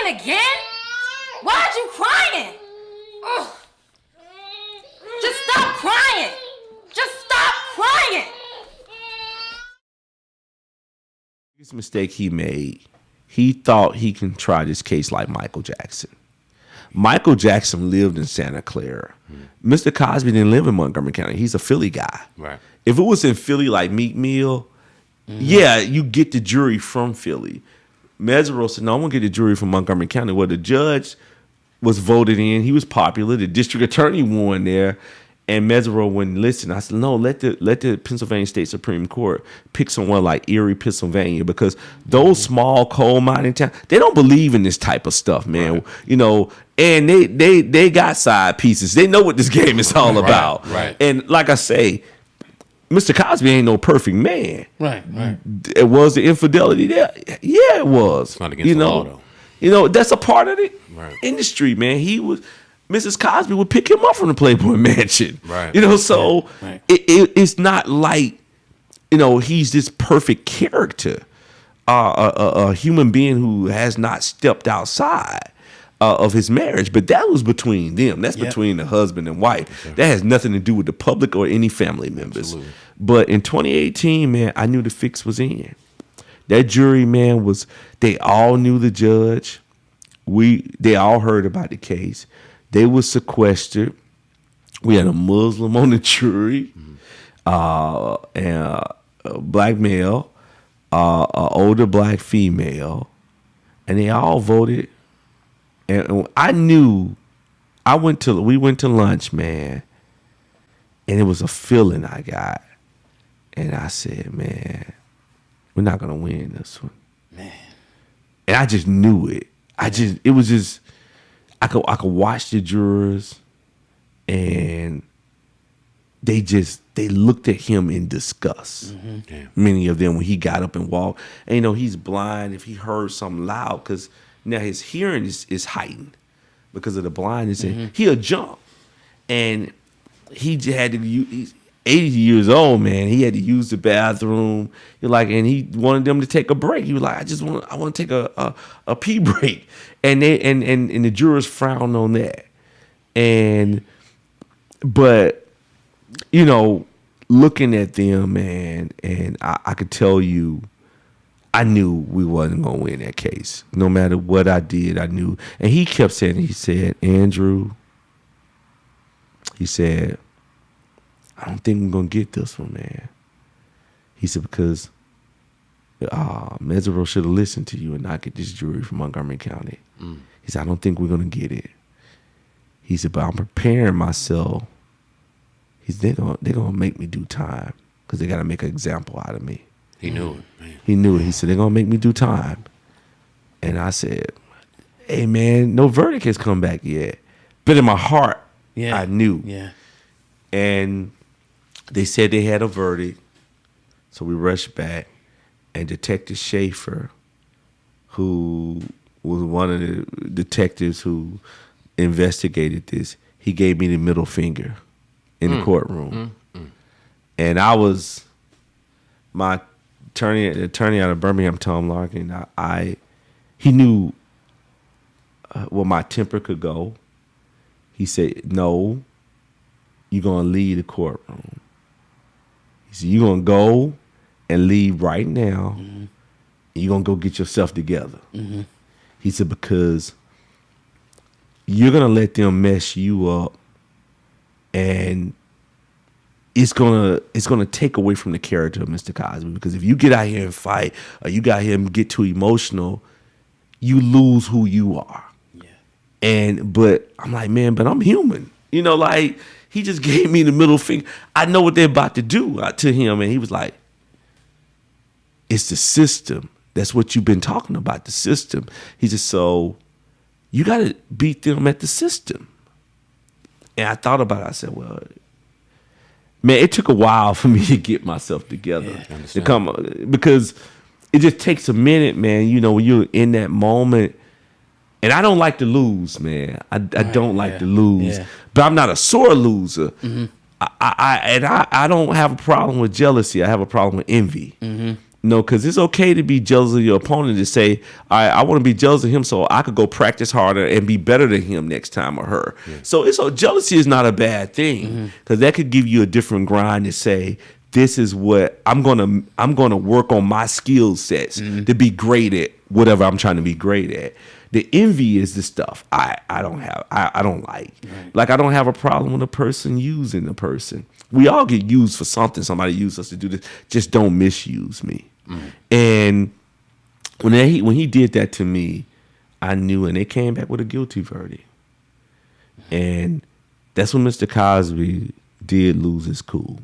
crying again? Why are you crying? Ugh. Just stop crying. Just stop crying. Biggest mistake he made, he thought he can try this case like Michael Jackson. Michael Jackson lived in Santa Clara. Mr. Cosby didn't live in Montgomery County. He's a Philly guy. Right. If it was in Philly like Meek Mill, yeah, you get the jury from Philly. Mesereau said, no, I'm going to get the jury from Montgomery County. Well, the judge was voted in. He was popular. The district attorney won there. And Mesereau wouldn't listen. I said, no, let the Pennsylvania State Supreme Court pick someone like Erie, Pennsylvania, because those small coal mining towns, they don't believe in this type of stuff, man. Right. You know, and they got side pieces. They know what this game is all about. Right. And like I say, Mr. Cosby ain't no perfect man. Right. It was the infidelity there. Yeah, it was. It's not against the law, though. You know, that's a part of the industry, man. Mrs. Cosby would pick him up from the Playboy Mansion. Right. You know, so it's not like, you know, he's this perfect character, a human being who has not stepped outside of his marriage. But that was between them. That's between the husband and wife. That has nothing to do with the public or any family members. Absolutely. But in 2018, man, I knew the fix was in. That jury, man, they all knew the judge. They all heard about the case. They were sequestered. We had a Muslim on the jury, and a black male, an older black female, and they all voted. And I knew, we went to lunch, man, and it was a feeling I got. And I said, man, we're not gonna win this one. Man. And I just knew it. It was just, I could watch the jurors, and they looked at him in disgust. Mm-hmm. Yeah. Many of them, when he got up and walked, and you know, he's blind. If he heard something loud, because now his hearing is heightened because of the blindness, and he'll jump. And he just had to use, he's 80 years old, man. He had to use the bathroom. And he wanted them to take a break. He was like, I want to take a pee break. And the jurors frowned on that. But you know, looking at them, man, and I could tell you, I knew we wasn't gonna win that case. No matter what I did, I knew. And he kept saying, he said, Andrew, he said, I don't think we're gonna get this one, man. He said, because Mesereau should have listened to you and not get this jury from Montgomery County. He said, I don't think we're gonna get it. He said, but I'm preparing myself. He said, they're gonna make me do time because they gotta make an example out of me. He knew it, man. He knew it. He said, they're gonna make me do time. And I said, hey man, no verdict has come back yet. But in my heart, I knew. Yeah. And they said they had a verdict. So we rushed back, and Detective Schaefer, who was one of the detectives who investigated this, he gave me the middle finger in the courtroom. And I was, my attorney out of Birmingham, Tom Larkin, he knew where my temper could go. He said, no, you're going to leave the courtroom. He said, you're going to go and leave right now. And you're going to go get yourself together. He said, because you're going to let them mess you up, and it's gonna take away from the character of Mr. Cosby. Because if you get out here and fight, or you got here and get too emotional, you lose who you are. Yeah. But I'm like, man, but I'm human. You know, like, he just gave me the middle finger. I know what they're about to do to him. And he was like, it's the system. That's what you've been talking about, the system. He said, so you got to beat them at the system. And I thought about it. I said, well, man, it took a while for me to get myself together. Because it just takes a minute, man, you know, when you're in that moment. And I don't like to lose, man. I don't like to lose. Yeah. But I'm not a sore loser. I don't have a problem with jealousy. I have a problem with envy. No, because it's okay to be jealous of your opponent to say, I want to be jealous of him so I could go practice harder and be better than him next time or her. Yeah. So jealousy is not a bad thing because that could give you a different grind to say, this is what I'm gonna work on my skill sets to be great at whatever I'm trying to be great at. The envy is the stuff I don't like. Right. Like I don't have a problem with a person using a person. We all get used for something. Somebody used us to do this. Just don't misuse me. And when he did that to me, I knew, and they came back with a guilty verdict. And that's when Mr. Cosby did lose his cool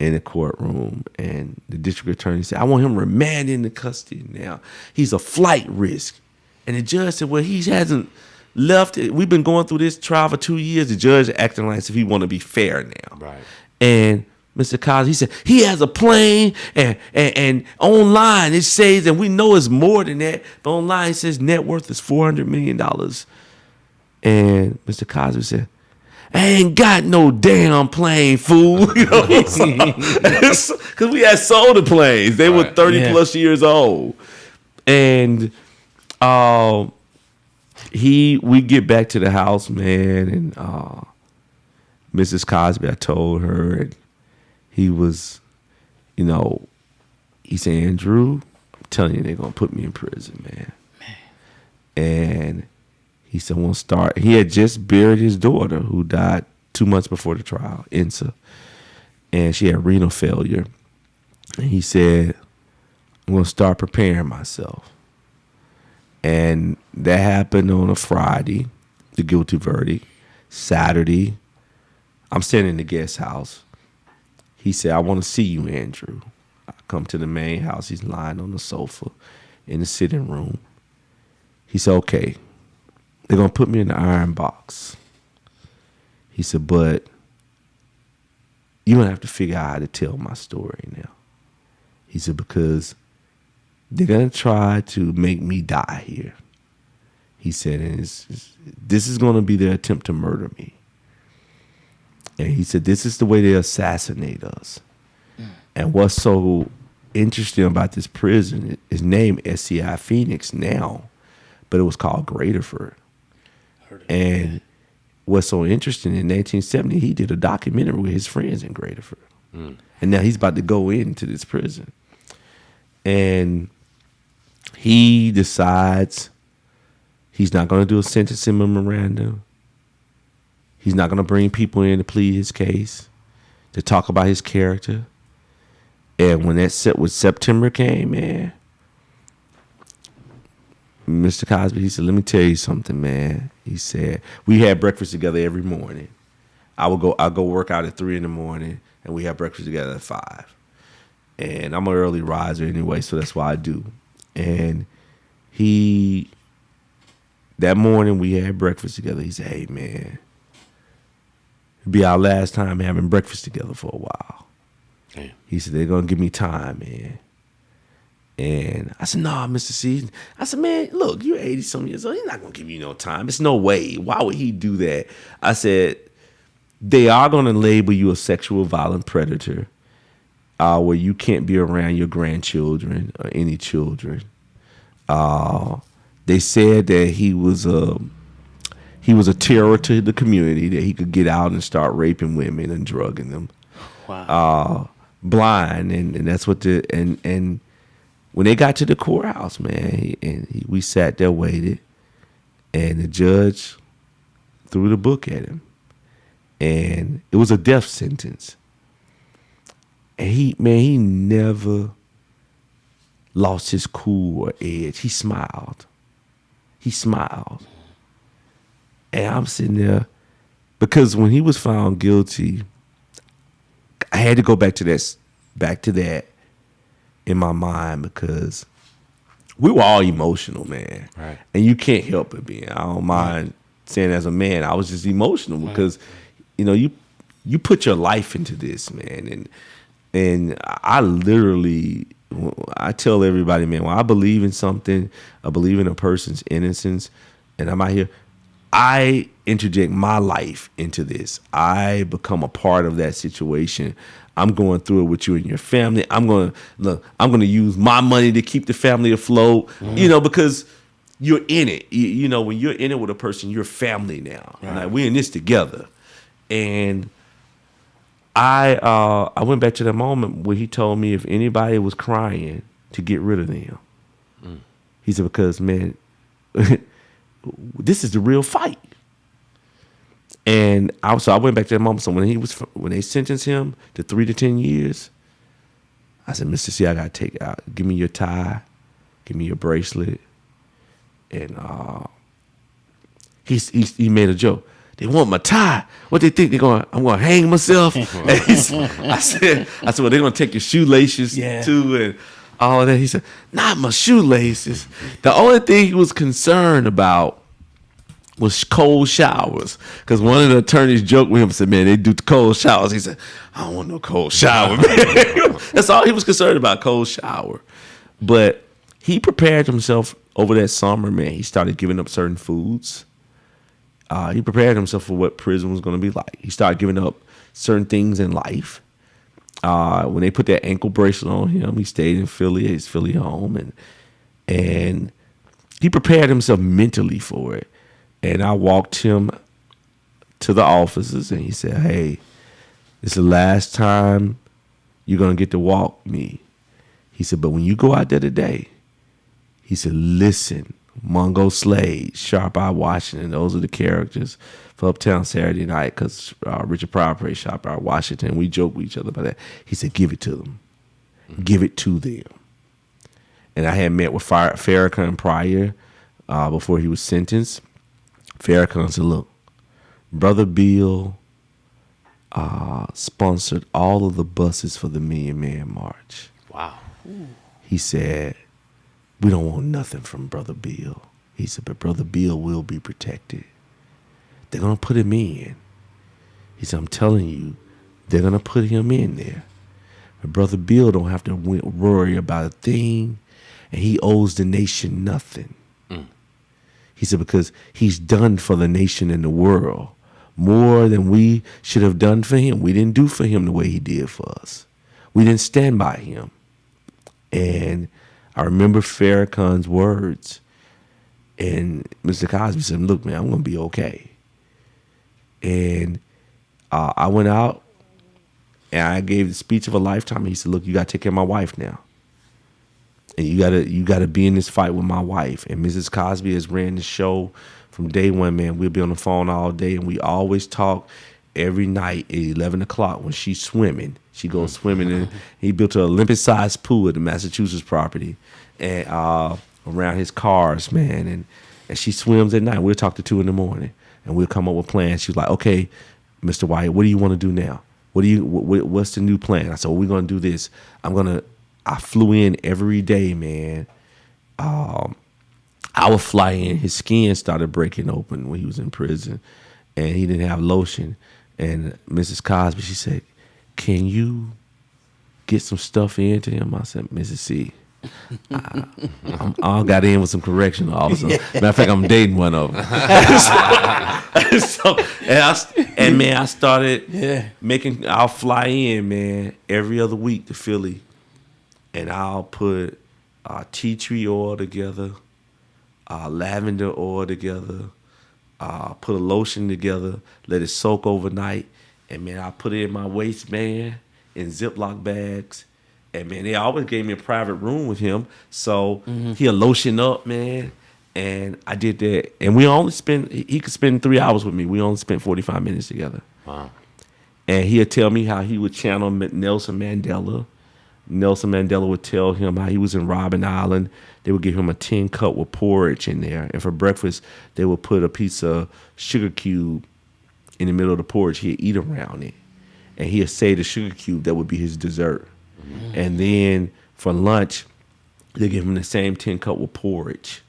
in the courtroom. And the district attorney said, I want him remanded into custody now. He's a flight risk. And the judge said, well, he hasn't left. We've been going through this trial for 2 years. The judge acting like as if he want to be fair now. Right. And Mr. Cosby, he said, he has a plane and online it says, and we know it's more than that, but online it says net worth is $400 million. And Mr. Cosby said, I ain't got no damn plane, fool. You know, because we had sold the planes. They were 30 plus years old. And we get back to the house, man, and Mrs. Cosby, I told her, and he was, he said, Andrew, I'm telling you, they're going to put me in prison, man. And he said, we'll start. He had just buried his daughter who died 2 months before the trial, Insa. And she had renal failure. And he said, I'm going to start preparing myself. And that happened on a Friday, the guilty verdict. Saturday, I'm staying in the guest house. He said, I want to see you, Andrew. I come to the main house. He's lying on the sofa in the sitting room. He said, okay, they're going to put me in the iron box. He said, but you're going to have to figure out how to tell my story now. He said, because they're going to try to make me die here. He said, and this is going to be their attempt to murder me. And he said, this is the way they assassinate us. And what's so interesting about this prison is named SCI Phoenix now, but it was called Graterford. And what's so interesting, in 1970, he did a documentary with his friends in Graterford. And now he's about to go into this prison. And he decides he's not going to do a sentencing memorandum. He's not going to bring people in to plead his case, to talk about his character. And when September came, man, Mr. Cosby, he said, let me tell you something, man. He said, we had breakfast together every morning. I'll go work out at 3 a.m, and we have breakfast together at 5. And I'm an early riser anyway, so that's why I do. And that morning we had breakfast together. He said, hey, man, it'll be our last time having breakfast together for a while. Damn. He said, they're going to give me time, man. And I said, nah, Mr. C. I said, man, look, you're 80-something years old. He's not going to give you no time. It's no way. Why would he do that? I said, they are going to label you a sexual violent predator where you can't be around your grandchildren or any children. They said that he was a terror to the community, that he could get out and start raping women and drugging them. Wow. Blind, and that's what and when they got to the courthouse, man, we sat there, waited, and the judge threw the book at him, and it was a death sentence. And he never lost his cool or edge. He smiled. And I'm sitting there, because when he was found guilty, I had to go back to that in my mind, because we were all emotional, man. Right. And you can't help it being. I don't mind saying as a man, I was just emotional because, you put your life into this, man. And I literally, I tell everybody, man, when I believe in something, I believe in a person's innocence, and I'm out here, I interject my life into this. I become a part of that situation. I'm going through it with you and your family. I'm going to use my money to keep the family afloat, because you're in it. When you're in it with a person, you're family now. Right. Like, we're in this together. And I went back to that moment where he told me if anybody was crying, to get rid of them. He said, because, man, this is the real fight. And I went back to that moment. So when they sentenced him to 3 to 10 years, I said, Mr. C, I gotta take it out. Give me your tie, give me your bracelet. And he made a joke. They want my tie. What they think I'm gonna hang myself? I said, well, they're gonna take your shoelaces too, and all of that. He said, not my shoelaces. The only thing he was concerned about was cold showers, because one of the attorneys joked with him and said, man, they do cold showers. He said, I don't want no cold shower, man. That's all he was concerned about, cold shower. But he prepared himself over that summer, man. He started giving up certain foods. He prepared himself for what prison was going to be like. He started giving up certain things in life. When they put that ankle bracelet on him, he stayed in Philly, his Philly home, and he prepared himself mentally for it. And I walked him to the offices, and he said, hey, this is the last time you're going to get to walk me. He said, but when you go out there today, he said, listen, Mungo Slade, Sharp Eye Washington, those are the characters for Uptown Saturday Night, because Richard Pryor plays Sharp Eye Washington. We joke with each other about that. He said, give it to them. Give it to them. And I had met with Farrakhan Pryor before he was sentenced. Farrakhan said, look, Brother Bill sponsored all of the buses for the Million Man March. Wow. He said, we don't want nothing from Brother Bill. He said, but Brother Bill will be protected. They're going to put him in. He said, I'm telling you, they're going to put him in there. But Brother Bill don't have to worry about a thing, and he owes the nation nothing. He said, because he's done for the nation and the world more than we should have done for him. We didn't do for him the way he did for us. We didn't stand by him. And I remember Farrakhan's words. And Mr. Cosby said, look, man, I'm going to be okay. And I went out and I gave the speech of a lifetime. He said, look, you got to take care of my wife now. And you gotta be in this fight with my wife. And Mrs. Cosby has ran the show from day one, man. We'll be on the phone all day, and we always talk every night at 11 o'clock when she's swimming. She goes swimming, and he built an Olympic-sized pool at the Massachusetts property and around his cars, man. And she swims at night. We'll talk to 2 in the morning, and we'll come up with plans. She's like, okay, Mr. Wyatt, what do you want to do now? What's the new plan? I said, well, we're going to do this. I flew in every day, man. I would fly in. His skin started breaking open when he was in prison, and he didn't have lotion. And Mrs. Cosby, she said, can you get some stuff into him? I said, Mrs. C, I got in with some correction officers. Matter of fact, I'm dating one of them. I started making, I'll fly in, man, every other week to Philly. And I'll put tea tree oil together, lavender oil together, put a lotion together, let it soak overnight. And, man, I put it in my waistband in Ziploc bags. And, man, they always gave me a private room with him. So he'll lotion up, man. And I did that. And he could spend 3 hours with me. We only spent 45 minutes together. Wow. And he'll tell me how he would channel Nelson Mandela. Nelson Mandela would tell him how he was in Robben Island. They would give him a tin cup with porridge in there. And for breakfast, they would put a piece of sugar cube in the middle of the porridge. He'd eat around it. And he'd say the sugar cube, that would be his dessert. And then for lunch, they give him the same tin cup with porridge.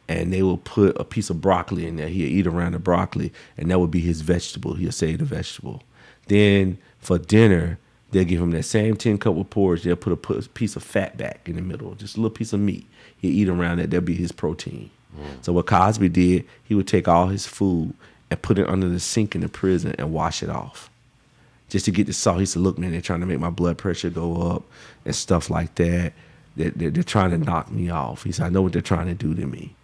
And they will put a piece of broccoli in there. He'd eat around the broccoli, and that would be his vegetable. He'll say the vegetable. Then for dinner, they'll give him that same tin cup with porridge. They'll put a piece of fat back in the middle, just a little piece of meat. He'll eat around that. That'll be his protein. So what Cosby did, he would take all his food and put it under the sink in the prison and wash it off. Just to get the salt. He said, look, man, they're trying to make my blood pressure go up and stuff like that. They're trying to knock me off. He said, I know what they're trying to do to me.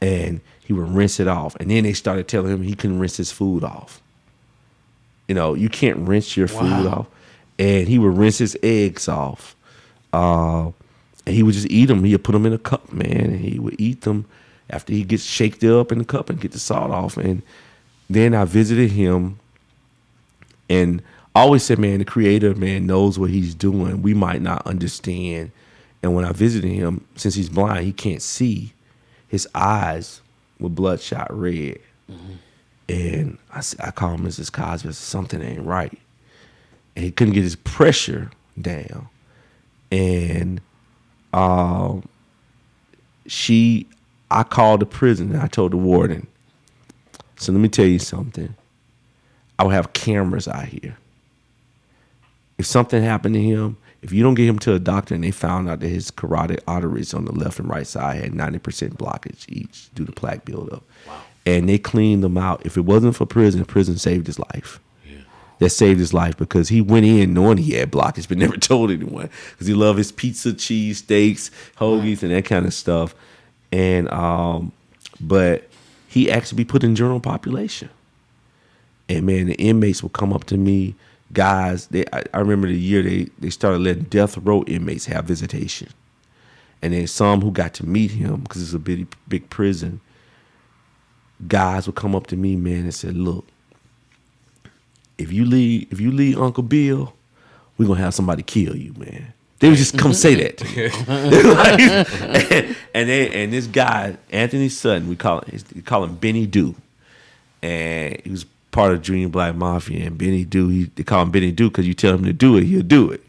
And he would rinse it off. And then they started telling him he couldn't rinse his food off. You know, you can't rinse your food off. And he would rinse his eggs off. And he would just eat them. He would put them in a cup, man, and he would eat them after he gets shaked up in the cup and get the salt off. And then I visited him, and I always said, man, the creator, man, knows what he's doing. We might not understand. And when I visited him, since he's blind, he can't see. His eyes were bloodshot red. And I called Mrs. Cosby. I said, something ain't right. And he couldn't get his pressure down. And I called the prison and I told the warden, so let me tell you something. I will have cameras out here. If something happened to him, if you don't get him to a doctor and they found out that his carotid arteries on the left and right side had 90% blockage each due to plaque buildup, and they cleaned them out, if it wasn't for prison saved his life. That saved his life because he went in knowing he had blockage but never told anyone because he loved his pizza, cheese, steaks, hoagies, and that kind of stuff. And but he actually be put in general population. And man, the inmates would come up to me, guys. I remember the year they started letting death row inmates have visitation, and then some who got to meet him because it's a big prison. Guys would come up to me, man, and said, "Look, if you leave Uncle Bill, we're gonna have somebody kill you, man." They would just come say that to me. and this guy, Anthony Sutton, we call him Benny Doo. And he was part of Junior Black Mafia. And Benny Doo, they call him Benny Doo because you tell him to do it, he'll do it.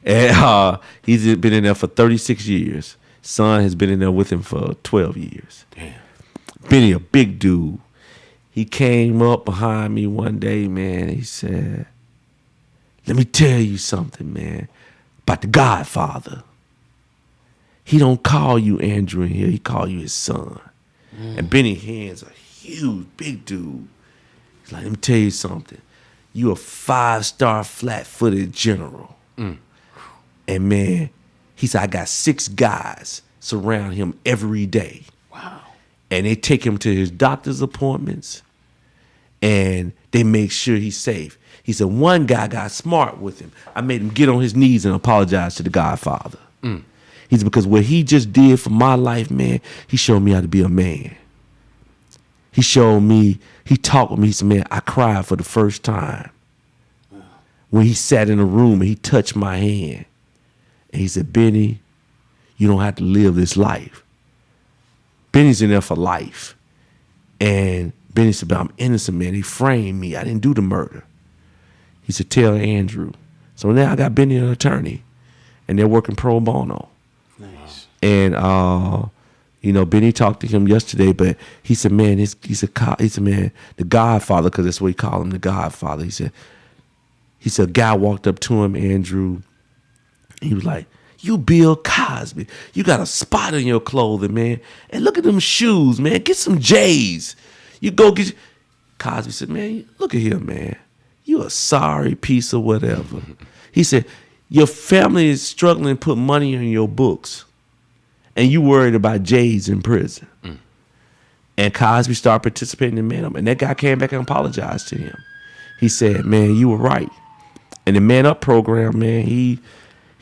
And he's been in there for 36 years. Son has been in there with him for 12 years. Damn. Benny, a big dude. He came up behind me one day, man. He said, let me tell you something, man, about the Godfather. He don't call you Andrew in here. He call you his son. And Benny Hand's a huge, big dude. He's like, let me tell you something. You a 5-star flat-footed general. And man, he said, I got 6 guys surround him every day. Wow. And they take him to his doctor's appointments, and they make sure he's safe. He said, one guy got smart with him. I made him get on his knees and apologize to the Godfather. He said, because what he just did for my life, man, he showed me how to be a man. He showed me, he talked with me. He said, man, I cried for the first time. When he sat in a room and he touched my hand. And he said, Benny, you don't have to live this life. Benny's in there for life. And Benny said, but I'm innocent, man. He framed me. I didn't do the murder. He said, tell Andrew. So now I got Benny an attorney, and they're working pro bono. Nice. And, Benny talked to him yesterday, but he said, man, he said, man, the Godfather, because that's what he called him, the Godfather. He said, a guy walked up to him, Andrew. He was like, you Bill Cosby. You got a spot in your clothing, man. And look at them shoes, man. Get some J's. You go get... Cosby said, man, look at him, man. You a sorry piece of whatever. He said, your family is struggling to put money in your books. And you worried about J's in prison. And Cosby started participating in Man Up. And that guy came back and apologized to him. He said, man, you were right. And the Man Up program, man, he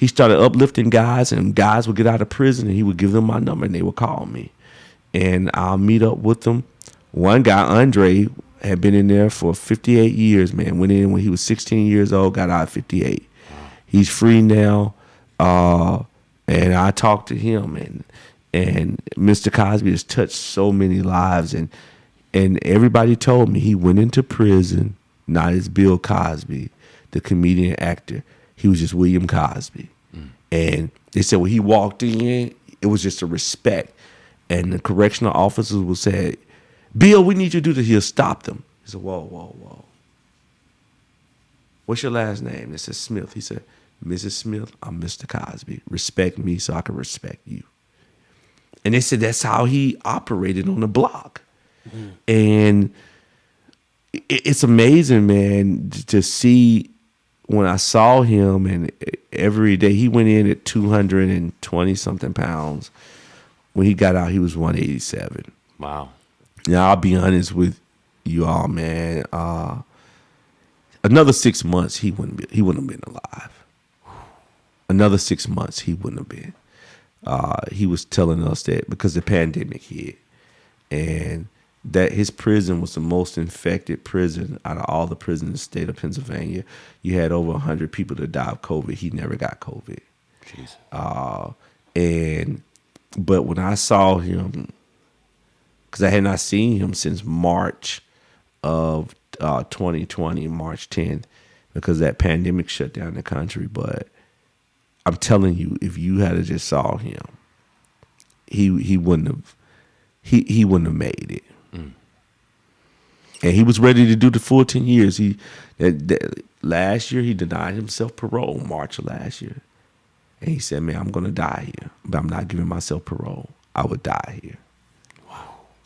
started uplifting guys, and guys would get out of prison, and he would give them my number, and they would call me. And I'll meet up with them. One guy, Andre, had been in there for 58 years, man. Went in when he was 16 years old, got out at 58. He's free now. And I talked to him, and Mr. Cosby has touched so many lives. And everybody told me he went into prison, not as Bill Cosby, the comedian actor. He was just William Cosby. And they said when he walked in, it was just a respect. And the correctional officers would say, Bill, we need you to do this. He'll stop them. He said, whoa, whoa, whoa. What's your last name? They said, Smith. He said, Mrs. Smith, I'm Mr. Cosby. Respect me so I can respect you. And they said that's how he operated on the block. And it's amazing, man, to see when I saw him, and every day he went in at 220 something pounds. When he got out, he was 187. Wow. Now, I'll be honest with you all, man. Another 6 months, he wouldn't have been alive. Another 6 months, he wouldn't have been. He was telling us that because the pandemic hit, and that his prison was the most infected prison out of all the prisons in the state of Pennsylvania. You had over 100 people that died of COVID. He never got COVID. Jesus. But when I saw him, because I had not seen him since March of 2020, March 10th, because that pandemic shut down the country. But I'm telling you, if you had just saw him, he wouldn't have made it. And he was ready to do the full 10 years. Last year, he denied himself parole, March of last year. And he said, man, I'm going to die here, but I'm not giving myself parole. I would die here.